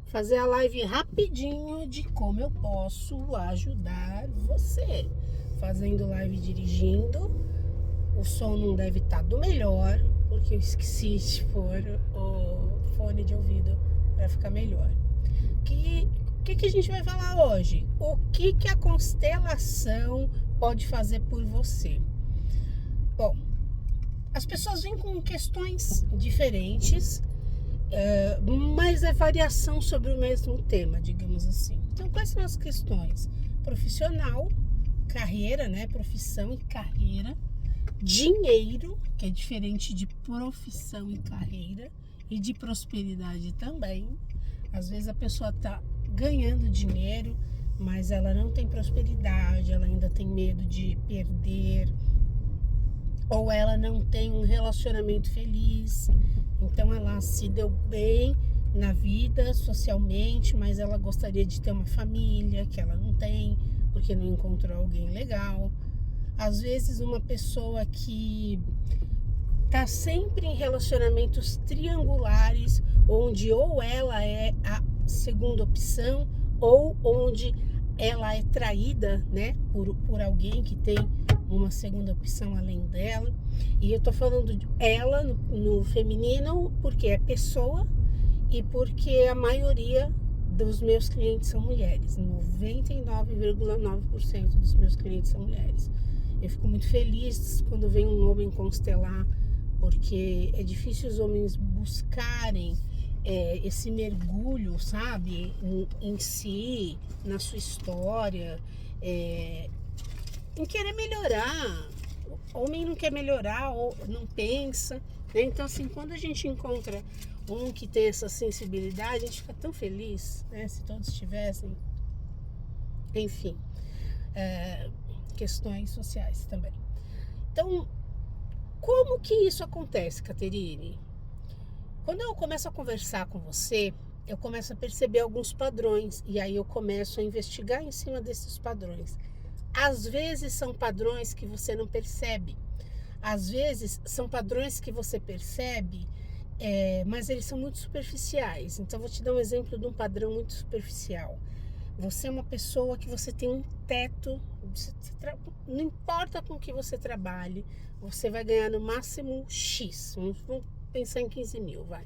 fazer a live rapidinho de como eu posso ajudar você. Fazendo live dirigindo, o som não deve estar do melhor, porque eu esqueci de pôr o fone de ouvido para ficar melhor. O que a gente vai falar hoje? O que a constelação pode fazer por você? Bom, as pessoas vêm com questões diferentes, mas é variação sobre o mesmo tema, digamos assim. Então, quais são as questões? Profissional, carreira, né? Profissão e carreira. Dinheiro, que é diferente de profissão e carreira, e de prosperidade também. Às vezes a pessoa está ganhando dinheiro, mas ela não tem prosperidade, ela ainda tem medo de perder, ou ela não tem um relacionamento feliz, então ela se deu bem na vida socialmente, mas ela gostaria de ter uma família que ela não tem, porque não encontrou alguém legal. Às vezes uma pessoa que está sempre em relacionamentos triangulares, onde ou ela é a segunda opção, ou onde ela é traída, né, por alguém que tem uma segunda opção além dela. E eu tô falando de ela no feminino porque é pessoa e porque a maioria dos meus clientes são mulheres. 99,9% dos meus clientes são mulheres. Eu fico muito feliz quando vem um homem constelar, porque é difícil os homens buscarem esse mergulho, sabe, em si, na sua história, em querer melhorar. O homem não quer melhorar, ou não pensa, né? Então, assim, quando a gente encontra um que tem essa sensibilidade, a gente fica tão feliz, né? Se todos tivessem. Enfim, questões sociais também. Então, como que isso acontece, Caterine? Quando eu começo a conversar com você, eu começo a perceber alguns padrões e aí eu começo a investigar em cima desses padrões. Às vezes são padrões que você não percebe, às vezes são padrões que você percebe, mas eles são muito superficiais. Então, vou te dar um exemplo de um padrão muito superficial. Você é uma pessoa que você tem um teto, não importa com que você trabalhe, você vai ganhar no máximo X, vamos pensar em 15 mil, vai.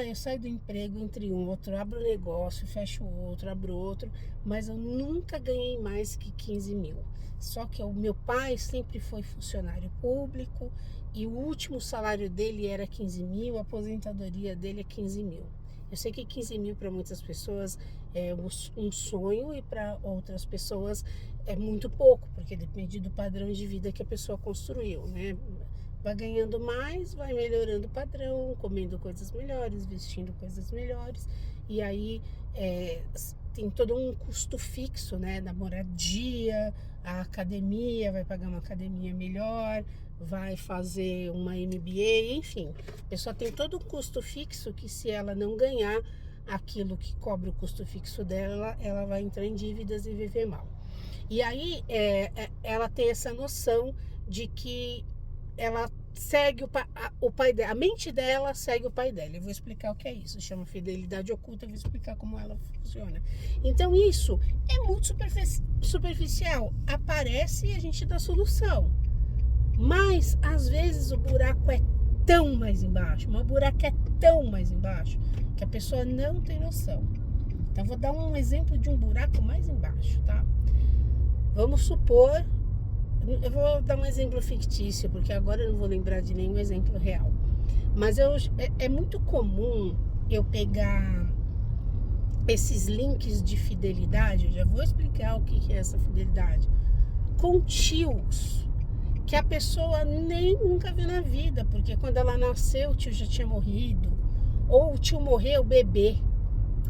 Eu saio do emprego entre um, outro, abro um negócio, fecho outro, abro outro, mas eu nunca ganhei mais que 15 mil. Só que o meu pai sempre foi funcionário público e o último salário dele era 15 mil, a aposentadoria dele é 15 mil. Eu sei que 15 mil para muitas pessoas é um sonho e para outras pessoas é muito pouco, porque depende do padrão de vida que a pessoa construiu, né? Vai ganhando mais, vai melhorando o padrão, comendo coisas melhores, vestindo coisas melhores. E aí tem todo um custo fixo, né? Da moradia, a academia, vai pagar uma academia melhor, vai fazer uma MBA, enfim. A pessoa tem todo um custo fixo que, se ela não ganhar aquilo que cobre o custo fixo dela, ela vai entrar em dívidas e viver mal. E aí ela tem essa noção de que ela segue o pai dela, a mente dela segue o pai dela. Eu vou explicar o que é isso, chama fidelidade oculta, eu vou explicar como ela funciona. Então isso é muito superficial, aparece e a gente dá solução, mas às vezes o buraco é tão mais embaixo, que a pessoa não tem noção. Então vou dar um exemplo de um buraco mais embaixo, tá? Vamos supor, eu vou dar um exemplo fictício, porque agora eu não vou lembrar de nenhum exemplo real. Mas é muito comum eu pegar esses links de fidelidade, eu já vou explicar o que é essa fidelidade, com tios que a pessoa nem nunca viu na vida, porque quando ela nasceu o tio já tinha morrido, ou o tio morreu bebê.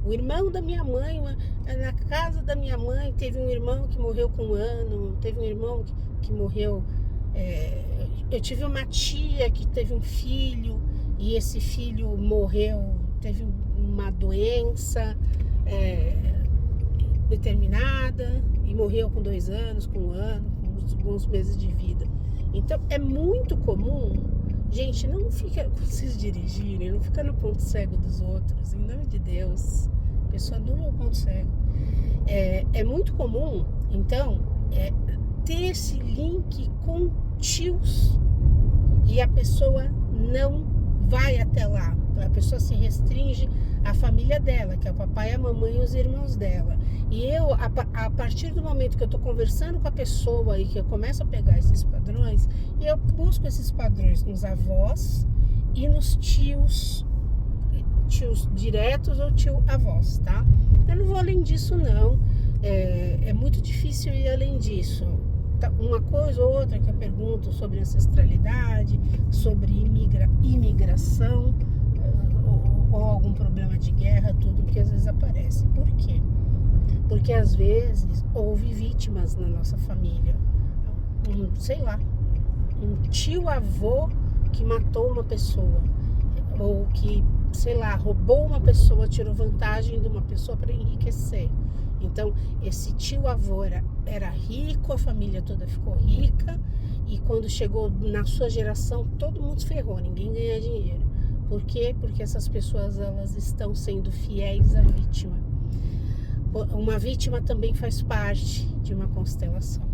O irmão da minha mãe, na casa da minha mãe, teve um irmão que morreu com 1 ano, teve um irmão que morreu. Eu tive uma tia que teve um filho e esse filho morreu, teve uma doença determinada e morreu com 2 anos, com 1 ano, com alguns meses de vida. Então é muito comum, gente, não fica, vocês dirigirem, não fica no ponto cego dos outros, em nome de Deus. pessoa no meu ponto cego. É muito comum, então, ter esse link com tios e a pessoa não vai até lá. A pessoa se restringe à família dela, que é o papai, a mamãe e os irmãos dela. E eu, a partir do momento que eu estou conversando com a pessoa e que eu começo a pegar esses padrões, eu busco esses padrões nos avós e nos tios diretos ou tio-avós, tá? Eu não vou além disso, não. É muito difícil ir além disso. Uma coisa ou outra que eu pergunto sobre ancestralidade, sobre imigração, ou algum problema de guerra, tudo que às vezes aparece. Por quê? Porque às vezes houve vítimas na nossa família. Sei lá, um tio-avô que matou uma pessoa, ou que, sei lá, roubou uma pessoa, tirou vantagem de uma pessoa para enriquecer. Então, esse tio-avô era rico, a família toda ficou rica, e quando chegou na sua geração, todo mundo se ferrou, ninguém ganha dinheiro. Por quê? Porque essas pessoas, elas estão sendo fiéis à vítima. Uma vítima também faz parte de uma constelação.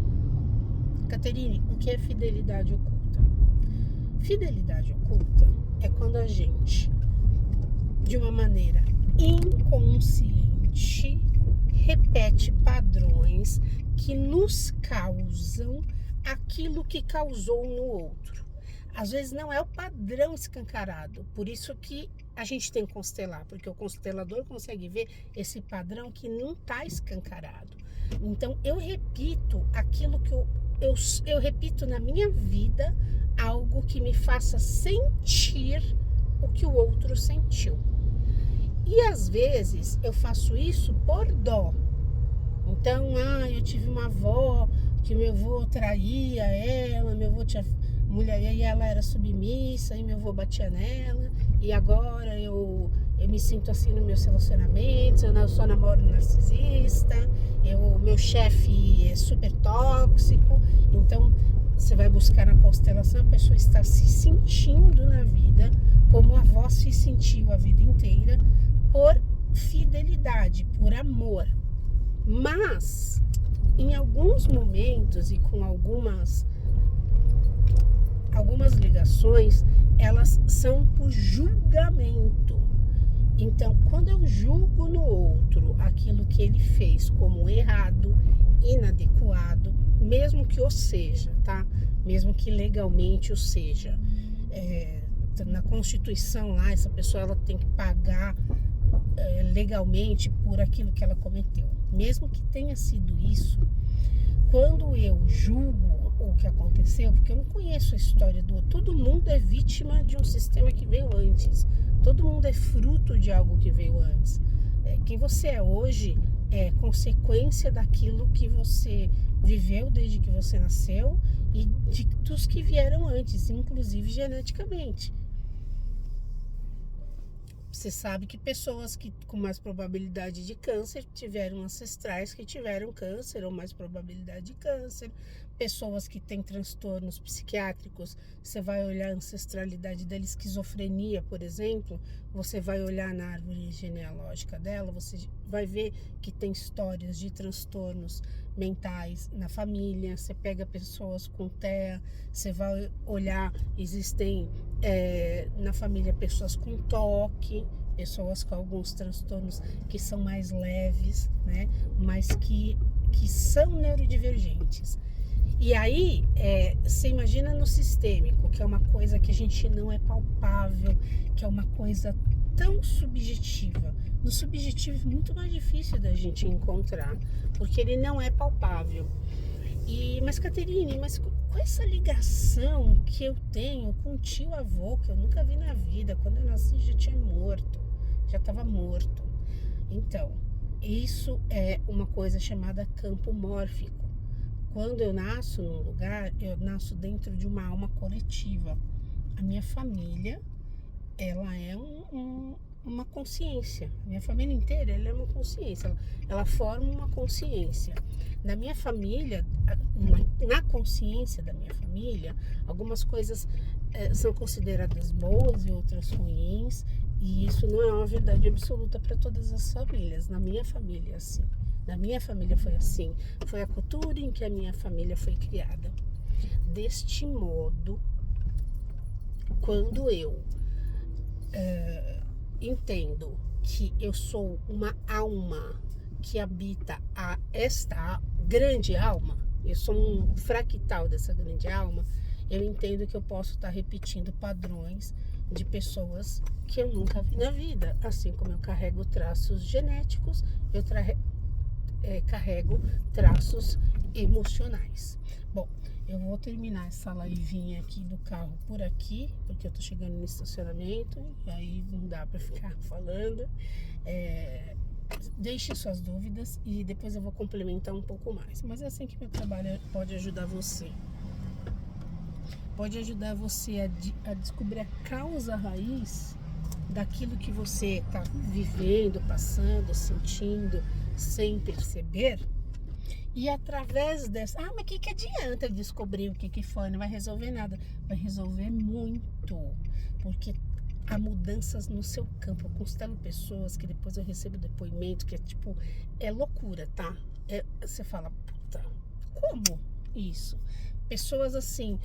Caterine, o que é fidelidade oculta? Fidelidade oculta é quando a gente, de uma maneira inconsciente, repete padrões que nos causam aquilo que causou no outro. Às vezes não é o padrão escancarado, por isso que a gente tem que constelar, porque o constelador consegue ver esse padrão que não está escancarado. Então eu repito aquilo que eu repito na minha vida, algo que me faça sentir o que o outro sentiu. E às vezes eu faço isso por dó. Então, eu tive uma avó que meu avô traía ela, meu avô tinha mulher e ela era submissa e meu avô batia nela. E agora eu me sinto assim nos meus relacionamentos, eu só namoro narcisista, meu chefe é super tóxico. Então, você vai buscar na constelação, a pessoa está se sentindo na vida como a avó se sentiu a vida inteira, por fidelidade, por amor. Mas, em alguns momentos e com algumas ligações, elas são por julgamento. Então, quando eu julgo no outro aquilo que ele fez como errado, inadequado, mesmo que o seja, tá? Mesmo que legalmente o seja, na Constituição lá, essa pessoa ela tem que pagar legalmente por aquilo que ela cometeu. Mesmo que tenha sido isso, quando eu julgo o que aconteceu, porque eu não conheço a história do outro, todo mundo é vítima de um sistema que veio antes, todo mundo é fruto de algo que veio antes. Quem você é hoje é consequência daquilo que você viveu desde que você nasceu e dos que vieram antes, inclusive geneticamente. Você sabe que pessoas com mais probabilidade de câncer tiveram ancestrais que tiveram câncer ou mais probabilidade de câncer. Pessoas que têm transtornos psiquiátricos, você vai olhar a ancestralidade dela, esquizofrenia, por exemplo, você vai olhar na árvore genealógica dela, você vai ver que tem histórias de transtornos mentais na família. Você pega pessoas com TEA, você vai olhar, existem na família pessoas com toque, pessoas com alguns transtornos que são mais leves, né, mas que são neurodivergentes. E aí, você imagina no sistêmico, que é uma coisa que a gente não é palpável, que é uma coisa tão subjetiva. No subjetivo é muito mais difícil da gente encontrar, porque ele não é palpável. Mas Caterine, com essa ligação que eu tenho com o tio-avô, que eu nunca vi na vida, quando eu nasci já tinha morto, já estava morto. Então, isso é uma coisa chamada campo mórfico. Quando eu nasço num lugar, eu nasço dentro de uma alma coletiva. A minha família, ela é uma consciência. A minha família inteira, ela é uma consciência. Ela forma uma consciência. Na minha família, na consciência da minha família, algumas coisas são consideradas boas e outras ruins. E isso não é uma verdade absoluta para todas as famílias. Na minha família, assim. Na minha família foi assim. Foi a cultura em que a minha família foi criada. Deste modo, quando eu entendo que eu sou uma alma que habita esta grande alma, eu sou um fractal dessa grande alma, eu entendo que eu posso estar repetindo padrões de pessoas que eu nunca vi na vida. Assim como eu carrego traços genéticos, eu carrego traços emocionais. Bom, eu vou terminar essa livezinha aqui do carro por aqui, porque eu tô chegando no estacionamento, e aí não dá pra ficar falando. Deixe suas dúvidas e depois eu vou complementar um pouco mais. Mas é assim que meu trabalho pode ajudar você. Pode ajudar você a descobrir a causa raiz daquilo que você está vivendo, passando, sentindo, sem perceber. E através dessa... mas o que adianta descobrir o que foi? Não vai resolver nada. Vai resolver muito. Porque há mudanças no seu campo. Eu constelo pessoas que depois eu recebo depoimento que é loucura, tá? Você fala, puta, como isso? Pessoas assim,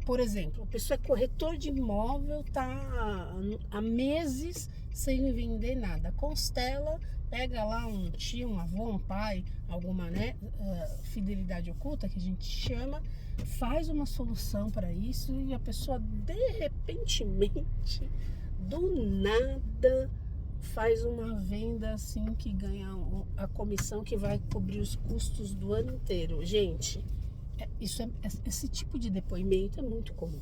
por exemplo, a pessoa é corretor de imóvel, tá há meses sem vender nada. Constela, pega lá um tio, um avô, um pai, alguma, fidelidade oculta que a gente chama, faz uma solução para isso e a pessoa de repentemente, do nada, faz uma venda assim que ganha a comissão que vai cobrir os custos do ano inteiro. Gente, esse tipo de depoimento é muito comum.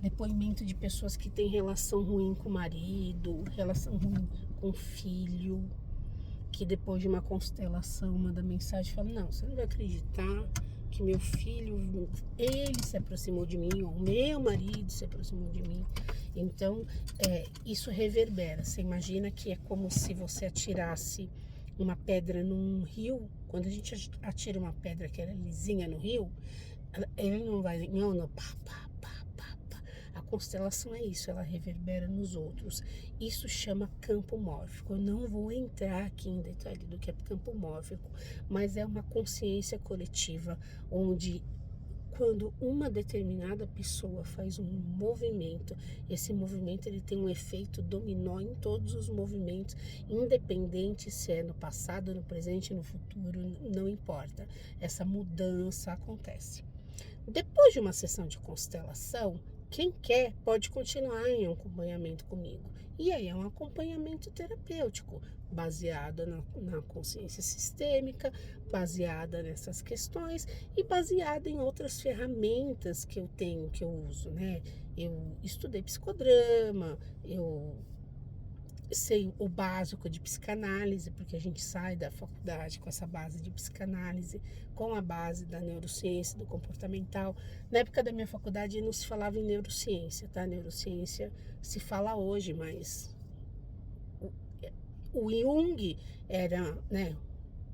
Depoimento de pessoas que têm relação ruim com o marido, relação ruim com o filho, que depois de uma constelação manda mensagem e fala, não, você não vai acreditar que meu filho, ele se aproximou de mim, ou meu marido se aproximou de mim. Então, isso reverbera. Você imagina que é como se você atirasse uma pedra num rio. Quando a gente atira uma pedra que era lisinha no rio, ele não vai, não, pá, pá, pá, pá, pá. A constelação é isso, ela reverbera nos outros. Isso chama campo mórfico. Eu não vou entrar aqui em detalhe do que é campo mórfico, mas é uma consciência coletiva onde quando uma determinada pessoa faz um movimento, esse movimento ele tem um efeito dominó em todos os movimentos, independente se é no passado, no presente, no futuro, não importa. Essa mudança acontece. Depois de uma sessão de constelação, quem quer pode continuar em acompanhamento comigo. E aí é um acompanhamento terapêutico, baseado na consciência sistêmica, baseada nessas questões e baseada em outras ferramentas que eu tenho, que eu uso, né? Eu estudei psicodrama, eu sei o básico de psicanálise, porque a gente sai da faculdade com essa base de psicanálise, com a base da neurociência, do comportamental. Na época da minha faculdade não se falava em neurociência, tá? Neurociência se fala hoje, mas o Jung era,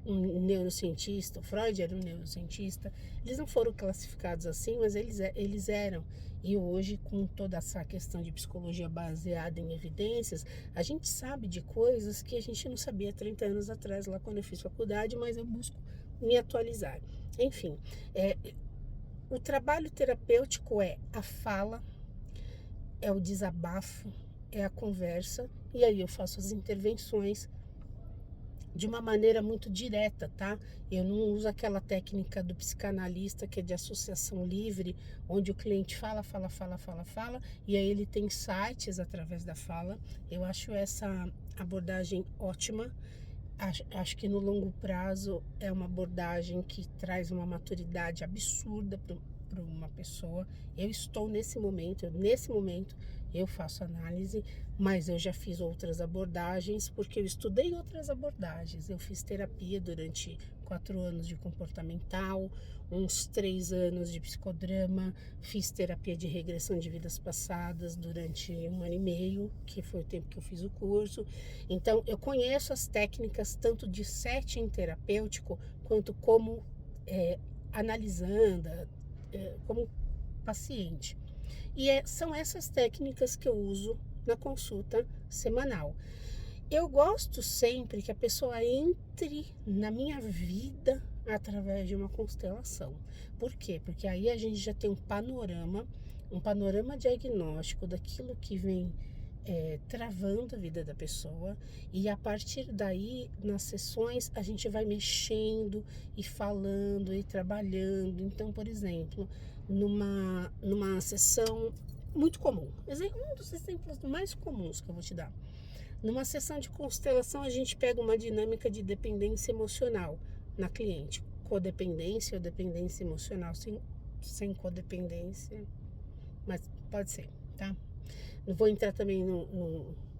um neurocientista, o Freud era um neurocientista. Eles não foram classificados assim, mas eles eram. E hoje, com toda essa questão de psicologia baseada em evidências, a gente sabe de coisas que a gente não sabia 30 anos atrás, lá quando eu fiz faculdade, mas eu busco me atualizar. Enfim, o trabalho terapêutico é a fala, é o desabafo, é a conversa, e aí eu faço as intervenções de uma maneira muito direta, tá? Eu não uso aquela técnica do psicanalista que é de associação livre, onde o cliente fala, e aí ele tem insights através da fala. Eu acho essa abordagem ótima. Acho que no longo prazo é uma abordagem que traz uma maturidade absurda para uma pessoa. Eu estou nesse momento eu faço análise, mas eu já fiz outras abordagens, porque eu estudei outras abordagens. Eu fiz terapia durante 4 anos de comportamental, uns 3 anos de psicodrama, fiz terapia de regressão de vidas passadas durante 1 ano e meio, que foi o tempo que eu fiz o curso. Então, eu conheço as técnicas tanto de setting terapêutico, quanto como analisanda, como paciente. E são essas técnicas que eu uso na consulta semanal. Eu gosto sempre que a pessoa entre na minha vida através de uma constelação. Por quê? Porque aí a gente já tem um panorama diagnóstico daquilo que vem travando a vida da pessoa, e a partir daí, nas sessões, a gente vai mexendo e falando e trabalhando. Então, por exemplo, numa sessão muito comum, um dos exemplos mais comuns que eu vou te dar. Numa sessão de constelação, a gente pega uma dinâmica de dependência emocional na cliente. Codependência ou dependência emocional, sem codependência, mas pode ser, tá? Não vou entrar também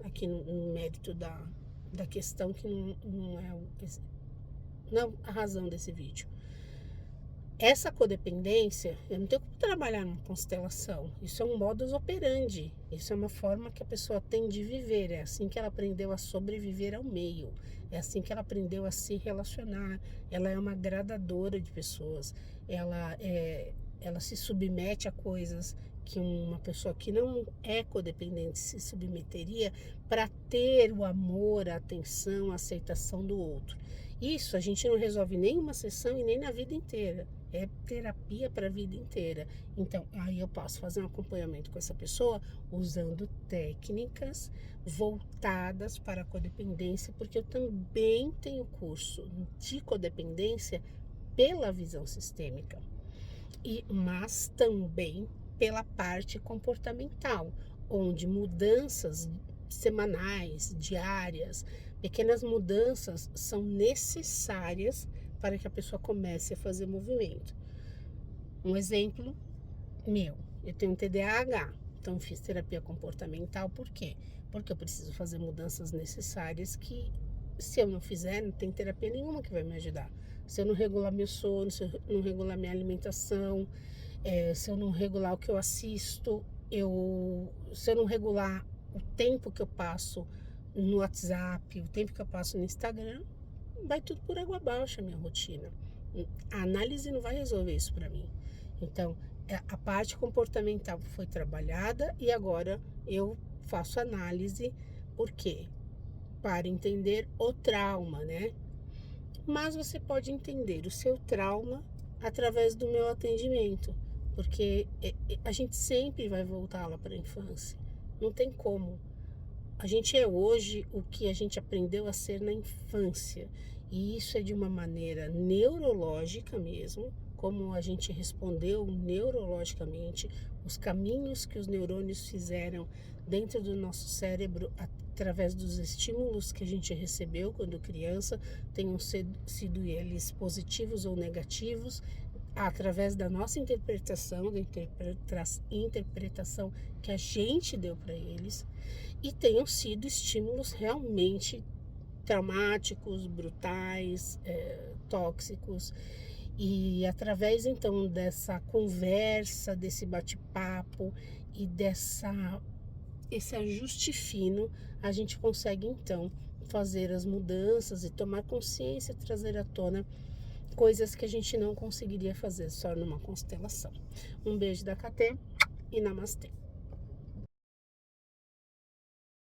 aqui no mérito da questão, que não é a razão desse vídeo. Essa codependência, eu não tenho como trabalhar numa constelação. Isso é um modus operandi. Isso é uma forma que a pessoa tem de viver. É assim que ela aprendeu a sobreviver ao meio. É assim que ela aprendeu a se relacionar. Ela é uma agradadora de pessoas. Ela se submete a coisas que uma pessoa que não é codependente se submeteria para ter o amor, a atenção, a aceitação do outro. Isso a gente não resolve nem em uma sessão e nem na vida inteira. É terapia para a vida inteira. Então, aí eu posso fazer um acompanhamento com essa pessoa usando técnicas voltadas para a codependência, porque eu também tenho curso de codependência pela visão sistêmica, mas também pela parte comportamental, onde mudanças semanais, diárias, pequenas mudanças são necessárias para que a pessoa comece a fazer movimento. Um exemplo meu, eu tenho um TDAH, então fiz terapia comportamental. Por quê? Porque eu preciso fazer mudanças necessárias que, se eu não fizer, não tem terapia nenhuma que vai me ajudar. Se eu não regular meu sono, se eu não regular minha alimentação, se eu não regular o que eu assisto, se eu não regular o tempo que eu passo no WhatsApp, o tempo que eu passo no Instagram, vai tudo por água abaixo a minha rotina. A análise não vai resolver isso para mim. Então, a parte comportamental foi trabalhada e agora eu faço análise. Por quê? Para entender o trauma, né? Mas você pode entender o seu trauma através do meu atendimento, porque a gente sempre vai voltar lá para a infância. Não tem como. A gente é hoje o que a gente aprendeu a ser na infância. E isso é de uma maneira neurológica mesmo, como a gente respondeu neurologicamente, os caminhos que os neurônios fizeram dentro do nosso cérebro através dos estímulos que a gente recebeu quando criança, tenham sido eles positivos ou negativos, através da nossa interpretação, da interpretação que a gente deu para eles, e tenham sido estímulos realmente traumáticos, brutais, tóxicos. E através então dessa conversa, desse bate-papo e esse ajuste fino, a gente consegue então fazer as mudanças e tomar consciência, trazer à tona coisas que a gente não conseguiria fazer só numa constelação. Um beijo da Catê e namastê.